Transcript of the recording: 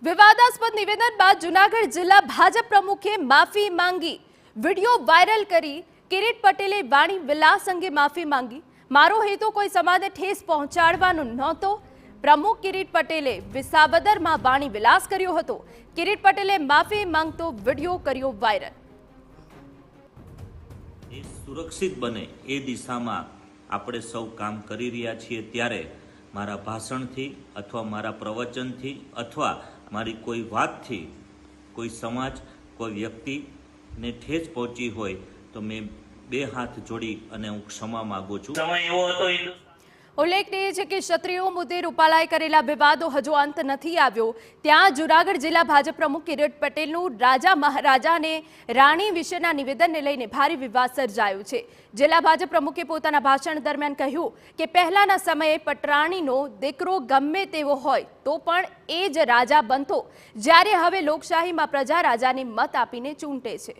વિવાદાસ્પદ નિવેદન બાદ જૂનાગઢ જિલ્લા ભાજપ પ્રમુખે માફી માંગી। વિડિયો વાયરલ કરી કિરીટ પટેલે વાણી વિલાસ અંગે માફી માંગી। મારો હેતુ કોઈ સમાજને ઠેસ પહોંચાડવાનો નહોતો। પ્રમુખ કિરીટ પટેલે વિસાવદરમાં વાણી વિલાસ કર્યો હતો। કિરીટ પટેલે માફી માંગતો વિડિયો કર્યો વાયરલ। સુરક્ષિત બને એ દિશામાં આપણે સૌ કામ કરી રહ્યા છીએ ત્યારે મારા ભાષણથી અથવા મારા પ્રવચનથી અથવા મારી કોઈ વાતથી કોઈ સમાજ કોઈ વ્યક્તિને ઠેસ પહોંચી હોય તો મેં બે હાથ જોડી અને હું ક્ષમા માંગુ છું। સમય એવો હતો ઉલ્લેખનીય છે કે ક્ષત્રિયો મુદ્દે રૂપાલાએ કરેલા વિવાદો હજુ અંત નથી આવ્યો। ત્યાં જૂનાગઢ જિલ્લા ભાજપ પ્રમુખ કિરીટ પટેલનું રાજા મહારાજાને રાણી વિશેના નિવેદનને લઈને ભારે વિવાદ સર્જાયો છે। જિલ્લા ભાજપ પ્રમુખે પોતાના ભાષણ દરમિયાન કહ્યું કે પહેલાના સમયે પટરાણીનો દીકરો ગમે તેવો હોય તો પણ એ જ રાજા બનતો, જ્યારે હવે લોકશાહીમાં પ્રજા રાજાને મત આપીને ચૂંટે છે।